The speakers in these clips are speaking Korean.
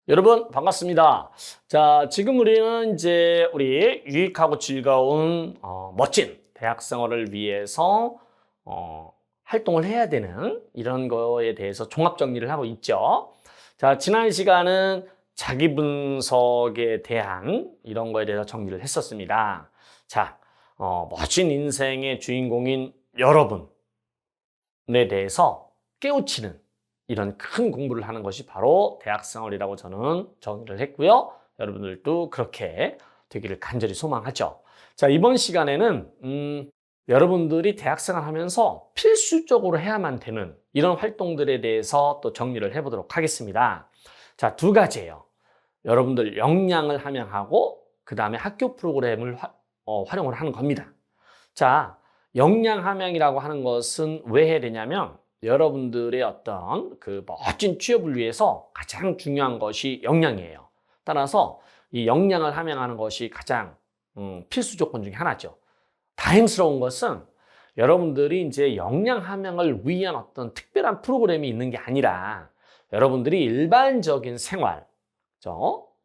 여러분 반갑습니다. 자, 지금 우리는 이제 우리 유익하고 즐거운 멋진 대학 생활을 위해서 활동을 해야 되는 이런 거에 대해서 종합 정리를 하고 있죠. 자, 지난 시간은 자기 분석에 대한 이런 거에 대해서 정리를 했었습니다. 자, 멋진 인생의 주인공인 여러분에 대해서 깨우치는 이런 큰 공부를 하는 것이 바로 대학생활이라고 저는 정의를 했고요. 여러분들도 그렇게 되기를 간절히 소망하죠. 자, 이번 시간에는 여러분들이 대학생활 하면서 필수적으로 해야만 되는 이런 활동들에 대해서 또 정리를 해보도록 하겠습니다. 자, 두 가지예요. 여러분들 역량을 함양하고 그 다음에 학교 프로그램을 활용을 하는 겁니다. 자, 역량 함양이라고 하는 것은 왜 해야 되냐면 여러분들의 어떤 그 멋진 취업을 위해서 가장 중요한 것이 역량이에요. 따라서 이 역량을 함양하는 것이 가장 필수 조건 중에 하나죠. 다행스러운 것은 여러분들이 이제 역량 함양을 위한 어떤 특별한 프로그램이 있는 게 아니라 여러분들이 일반적인 생활,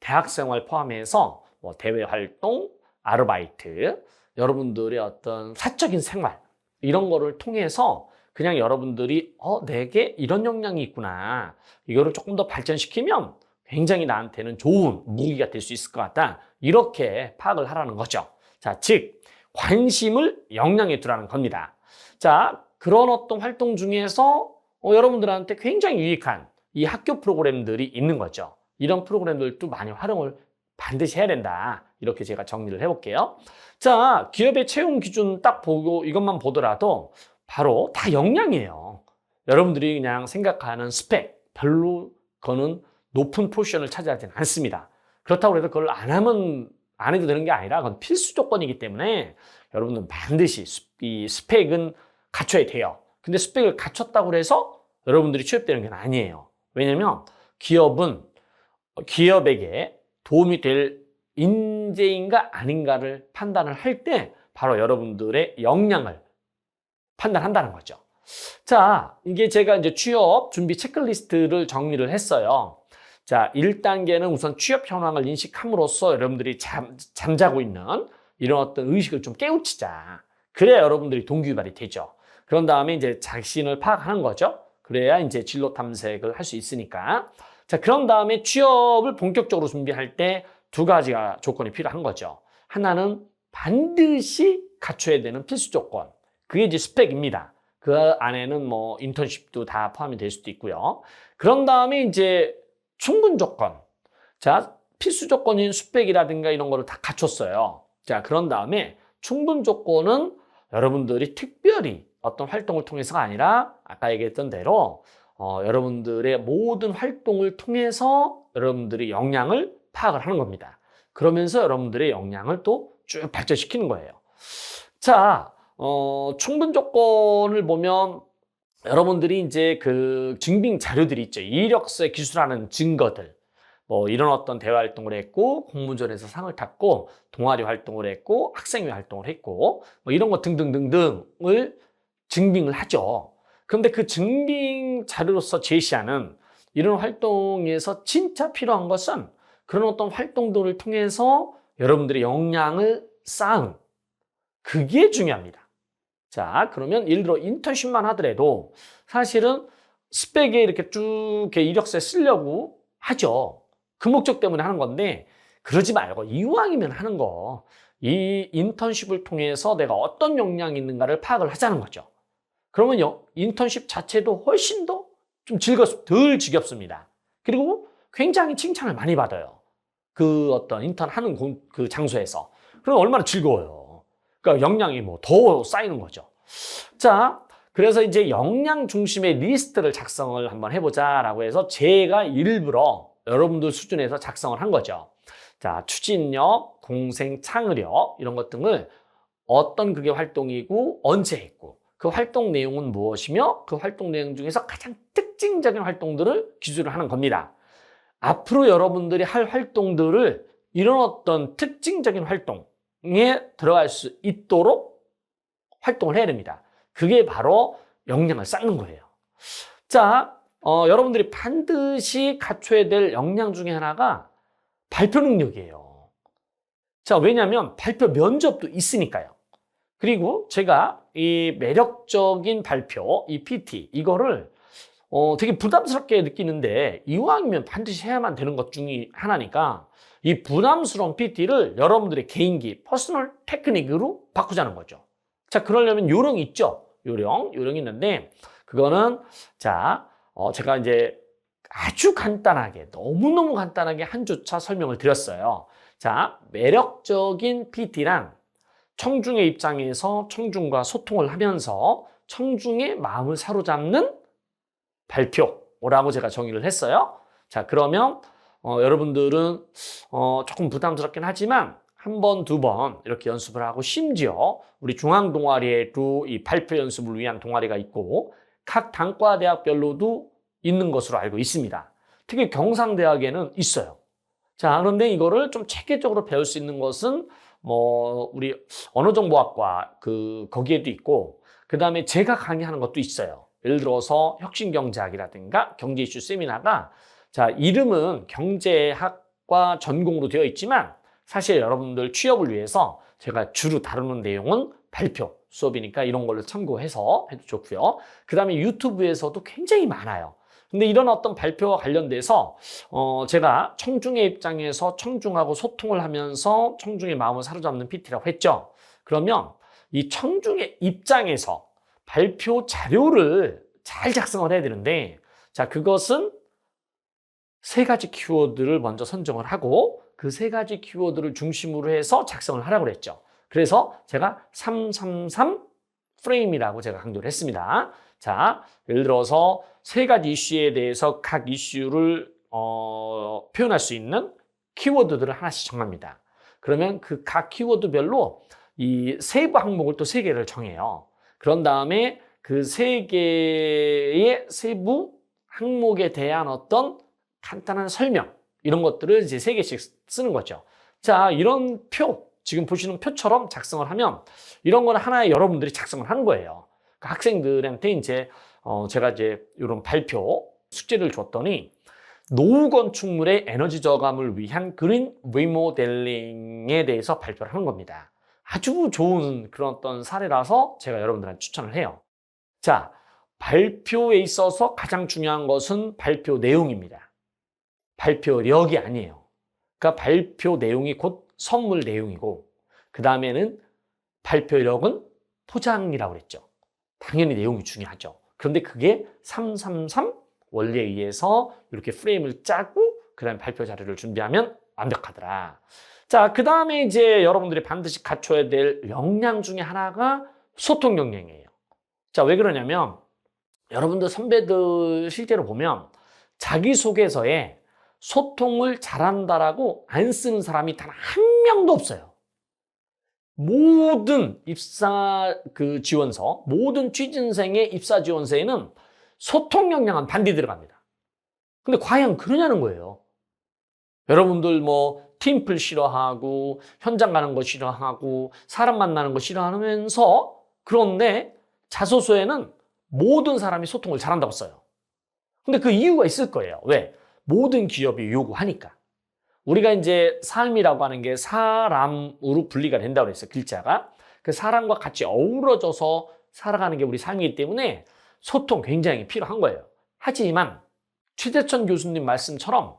대학 생활 포함해서 뭐 대외 활동, 아르바이트, 여러분들의 어떤 사적인 생활 이런 거를 통해서 그냥 여러분들이 내게 이런 역량이 있구나. 이거를 조금 더 발전시키면 굉장히 나한테는 좋은 무기가 될 수 있을 것 같다. 이렇게 파악을 하라는 거죠. 자, 즉 관심을 역량에 두라는 겁니다. 자, 그런 어떤 활동 중에서 여러분들한테 굉장히 유익한 이 학교 프로그램들이 있는 거죠. 이런 프로그램들도 많이 활용을 반드시 해야 된다. 이렇게 제가 정리를 해볼게요. 자, 기업의 채용 기준 딱 보고 이것만 보더라도 바로 다 역량이에요. 여러분들이 그냥 생각하는 스펙, 별로 그거는 높은 포지션을 차지하지는 않습니다. 그렇다고 해서 그걸 안 해도 되는 게 아니라 그건 필수 조건이기 때문에 여러분들은 반드시 이 스펙은 갖춰야 돼요. 근데 스펙을 갖췄다고 해서 여러분들이 취업되는 건 아니에요. 왜냐면 기업은 기업에게 도움이 될 인재인가 아닌가를 판단을 할 때 바로 여러분들의 역량을 판단한다는 거죠. 자, 이게 제가 이제 취업 준비 체크리스트를 정리를 했어요. 자, 1단계는 우선 취업 현황을 인식함으로써 여러분들이 잠자고 있는 이런 어떤 의식을 좀 깨우치자. 그래야 여러분들이 동기유발이 되죠. 그런 다음에 이제 자신을 파악하는 거죠. 그래야 이제 진로 탐색을 할 수 있으니까. 자, 그런 다음에 취업을 본격적으로 준비할 때 두 가지가 조건이 필요한 거죠. 하나는 반드시 갖춰야 되는 필수 조건. 그게 이제 스펙입니다. 그 안에는 뭐 인턴십도 다 포함이 될 수도 있고요. 그런 다음에 이제 충분 조건. 자, 필수 조건인 스펙이라든가 이런 거를 다 갖췄어요. 자, 그런 다음에 충분 조건은 여러분들이 특별히 어떤 활동을 통해서가 아니라 아까 얘기했던 대로 여러분들의 모든 활동을 통해서 여러분들이 역량을 파악을 하는 겁니다. 그러면서 여러분들의 역량을 또 쭉 발전시키는 거예요. 자, 충분 조건을 보면 여러분들이 이제 그 증빙 자료들이 있죠. 이력서에 기술하는 증거들. 뭐 이런 어떤 대외 활동을 했고, 공모전에서 상을 탔고, 동아리 활동을 했고, 학생회 활동을 했고, 뭐 이런 거 등등등등을 증빙을 하죠. 그런데 그 증빙 자료로서 제시하는 이런 활동에서 진짜 필요한 것은 그런 어떤 활동들을 통해서 여러분들의 역량을 쌓은 그게 중요합니다. 자, 그러면 예를 들어 인턴십만 하더라도 사실은 스펙에 이렇게 쭉 이력서에 쓰려고 하죠. 그 목적 때문에 하는 건데 그러지 말고 이왕이면 하는 거. 이 인턴십을 통해서 내가 어떤 역량이 있는가를 파악을 하자는 거죠. 그러면 인턴십 자체도 훨씬 더 좀 덜 지겹습니다. 그리고 굉장히 칭찬을 많이 받아요. 그 어떤 인턴 하는 그 장소에서. 그럼 얼마나 즐거워요. 그러니까 역량이 뭐 더 쌓이는 거죠. 자, 그래서 이제 역량 중심의 리스트를 작성을 한번 해보자라고 해서 제가 일부러 여러분들 수준에서 작성을 한 거죠. 자, 추진력, 공생 창의력 이런 것 등을 어떤 그게 활동이고 언제 했고 그 활동 내용은 무엇이며 그 활동 내용 중에서 가장 특징적인 활동들을 기술을 하는 겁니다. 앞으로 여러분들이 할 활동들을 이런 어떤 특징적인 활동에 들어갈 수 있도록 활동을 해야 됩니다. 그게 바로 역량을 쌓는 거예요. 자, 여러분들이 반드시 갖춰야 될 역량 중에 하나가 발표 능력이에요. 자, 왜냐하면 발표 면접도 있으니까요. 그리고 제가 이 매력적인 발표, 이 PT, 이거를 되게 부담스럽게 느끼는데 이왕이면 반드시 해야만 되는 것 중에 하나니까 이 부담스러운 PT를 여러분들의 개인기, 퍼스널 테크닉으로 바꾸자는 거죠. 자, 그러려면 요령이 있죠. 요령이 있는데 그거는 자, 제가 이제 아주 간단하게, 너무너무 간단하게 한 주차 설명을 드렸어요. 자, 매력적인 PT란 청중의 입장에서 청중과 소통을 하면서 청중의 마음을 사로잡는 발표라고 제가 정의를 했어요. 자, 그러면 여러분들은 조금 부담스럽긴 하지만 한 번, 두 번 이렇게 연습을 하고 심지어 우리 중앙동아리에도 이 발표 연습을 위한 동아리가 있고 각 단과대학별로도 있는 것으로 알고 있습니다. 특히 경상대학에는 있어요. 자, 그런데 이거를 좀 체계적으로 배울 수 있는 것은 우리 언어정보학과 거기에도 있고 그다음에 제가 강의하는 것도 있어요. 예를 들어서 혁신경제학이라든가 경제 이슈 세미나가 자, 이름은 경제학과 전공으로 되어 있지만 사실 여러분들 취업을 위해서 제가 주로 다루는 내용은 발표 수업이니까 이런 걸로 참고해서 해도 좋고요. 그다음에 유튜브에서도 굉장히 많아요. 근데 이런 어떤 발표와 관련돼서 제가 청중의 입장에서 청중하고 소통을 하면서 청중의 마음을 사로잡는 PT라고 했죠. 그러면 이 청중의 입장에서 발표 자료를 잘 작성을 해야 되는데 자, 그것은 세 가지 키워드를 먼저 선정을 하고 그 세 가지 키워드를 중심으로 해서 작성을 하라고 그랬죠. 그래서 제가 333 프레임이라고 제가 강조를 했습니다. 자, 예를 들어서 세 가지 이슈에 대해서 각 이슈를 표현할 수 있는 키워드들을 하나씩 정합니다. 그러면 그 각 키워드별로 이 세부 항목을 또 세 개를 정해요. 그런 다음에 그 세 개의 세부 항목에 대한 어떤 간단한 설명 이런 것들을 이제 세 개씩 쓰는 거죠. 자, 이런 지금 보시는 표처럼 작성을 하면 이런 거는 하나의 여러분들이 작성을 하는 거예요. 그러니까 학생들한테 이제 제가 이제 이런 발표 숙제를 줬더니 노후 건축물의 에너지 저감을 위한 그린 리모델링에 대해서 발표를 하는 겁니다. 아주 좋은 그런 어떤 사례라서 제가 여러분들한테 추천을 해요. 자, 발표에 있어서 가장 중요한 것은 발표 내용입니다. 발표력이 아니에요. 그러니까 발표 내용이 곧 선물 내용이고 그 다음에는 발표력은 포장이라고 그랬죠. 당연히 내용이 중요하죠. 그런데 그게 333 원리에 의해서 이렇게 프레임을 짜고 그 다음에 발표 자료를 준비하면 완벽하더라. 자, 그 다음에 이제 여러분들이 반드시 갖춰야 될 역량 중에 하나가 소통 역량이에요. 자, 왜 그러냐면 여러분들 선배들 실제로 보면 자기소개서에 소통을 잘한다라고 안 쓰는 사람이 단 한 명도 없어요. 모든 입사 지원서, 모든 취준생의 입사 지원서에는 소통 역량은 반드시 들어갑니다. 근데 과연 그러냐는 거예요. 여러분들 팀플 싫어하고 현장 가는 거 싫어하고 사람 만나는 거 싫어하면서 그런데 자소서에는 모든 사람이 소통을 잘한다고 써요. 근데 그 이유가 있을 거예요. 왜? 모든 기업이 요구하니까. 우리가 이제 삶이라고 하는 게 사람으로 분리가 된다고 그랬어요. 글자가. 그 사람과 같이 어우러져서 살아가는 게 우리 삶이기 때문에 소통 굉장히 필요한 거예요. 하지만 최재천 교수님 말씀처럼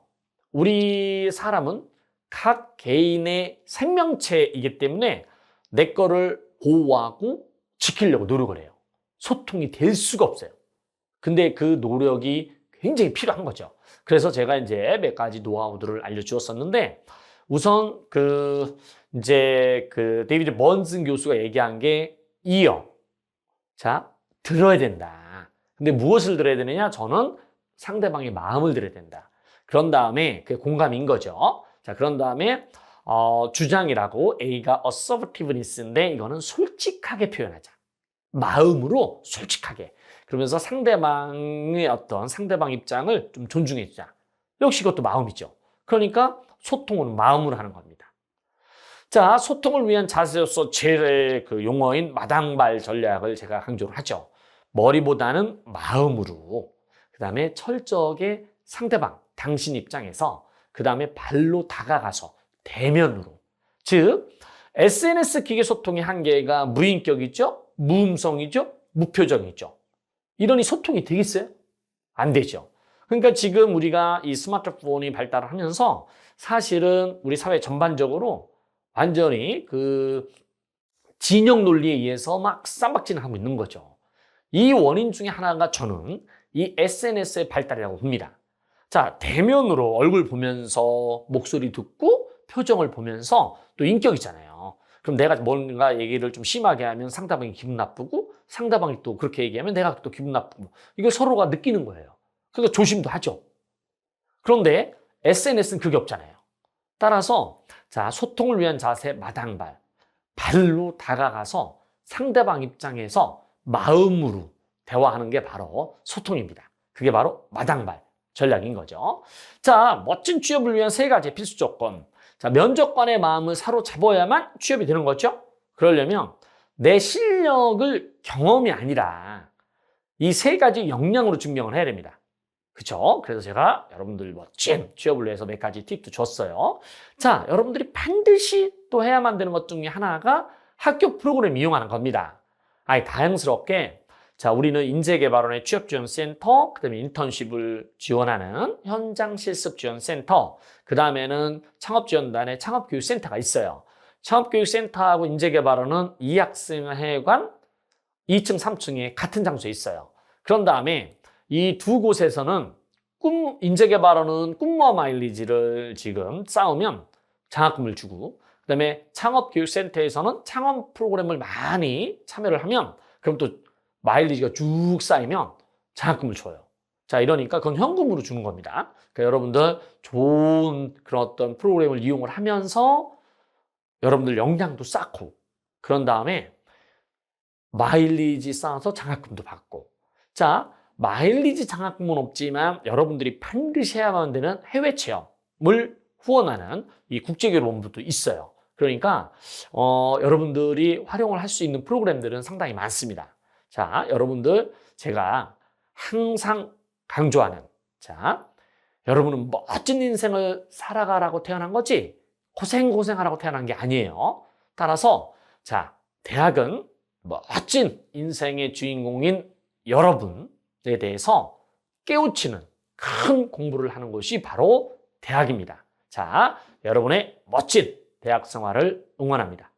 우리 사람은 각 개인의 생명체이기 때문에 내 거를 보호하고 지키려고 노력을 해요. 소통이 될 수가 없어요. 근데 그 노력이 굉장히 필요한 거죠. 그래서 제가 이제 몇 가지 노하우들을 알려주었었는데 우선 데이비드 번슨 교수가 얘기한 게 이어. 자, 들어야 된다. 근데 무엇을 들어야 되느냐? 저는 상대방의 마음을 들어야 된다. 그런 다음에 그게 공감인 거죠. 자, 그런 다음에 주장이라고 A가 assertiveness인데 이거는 솔직하게 표현하자. 마음으로 솔직하게. 그러면서 상대방의 상대방 입장을 좀 존중해 주자. 역시 그것도 마음이죠. 그러니까 소통은 마음으로 하는 겁니다. 자, 소통을 위한 자세로서 제일 용어인 마당발 전략을 제가 강조를 하죠. 머리보다는 마음으로. 그 다음에 철저하게 상대방, 당신 입장에서 그 다음에 발로 다가가서 대면으로. 즉 SNS 기계 소통의 한계가 무인격이죠, 무음성이죠, 무표정이죠. 이러니 소통이 되겠어요? 안 되죠. 그러니까 지금 우리가 이 스마트폰이 발달하면서 사실은 우리 사회 전반적으로 완전히 그 진영 논리에 의해서 막 쌈박질을 하고 있는 거죠. 이 원인 중에 하나가 저는 이 SNS의 발달이라고 봅니다. 자, 대면으로 얼굴 보면서 목소리 듣고 표정을 보면서 또 인격이잖아요. 그럼 내가 뭔가 얘기를 좀 심하게 하면 상대방이 기분 나쁘고 상대방이 또 그렇게 얘기하면 내가 또 기분 나쁘고 이걸 서로가 느끼는 거예요. 그러니까 조심도 하죠. 그런데 SNS는 그게 없잖아요. 따라서 자, 소통을 위한 자세 마당발. 발로 다가가서 상대방 입장에서 마음으로 대화하는 게 바로 소통입니다. 그게 바로 마당발 전략인 거죠. 자, 멋진 취업을 위한 세 가지 필수 조건. 자, 면접관의 마음을 사로잡아야만 취업이 되는 거죠. 그러려면 내 실력을 경험이 아니라 이 세 가지 역량으로 증명을 해야 됩니다. 그렇죠? 그래서 제가 여러분들 멋진 취업을 위해서 몇 가지 팁도 줬어요. 자, 여러분들이 반드시 또 해야만 되는 것 중에 하나가 학교 프로그램 이용하는 겁니다. 아니, 다양스럽게 자, 우리는 인재개발원의 취업지원센터, 그다음에 인턴십을 지원하는 현장실습지원센터, 그 다음에는 창업지원단의 창업교육센터가 있어요. 창업교육센터하고 인재개발원은 2학생회관 2층, 3층에 같은 장소에 있어요. 그런 다음에 이 두 곳에서는 인재개발원은 꿈과 마일리지를 지금 쌓으면 장학금을 주고, 그 다음에 창업교육센터에서는 창업 프로그램을 많이 참여를 하면 그럼 또 마일리지가 쭉 쌓이면 장학금을 줘요. 자, 이러니까 그건 현금으로 주는 겁니다. 그러니까 여러분들 좋은 그런 어떤 프로그램을 이용을 하면서 여러분들 역량도 쌓고 그런 다음에 마일리지 쌓아서 장학금도 받고. 자, 마일리지 장학금은 없지만 여러분들이 반드시 해야만 되는 해외 체험을 후원하는 이 국제교류본부도 있어요. 그러니까 여러분들이 활용을 할 수 있는 프로그램들은 상당히 많습니다. 자, 여러분들 제가 항상 강조하는, 자, 여러분은 멋진 인생을 살아가라고 태어난 거지 고생하라고 태어난 게 아니에요. 따라서 자, 대학은 멋진 인생의 주인공인 여러분에 대해서 깨우치는 큰 공부를 하는 것이 바로 대학입니다. 자, 여러분의 멋진 대학 생활을 응원합니다.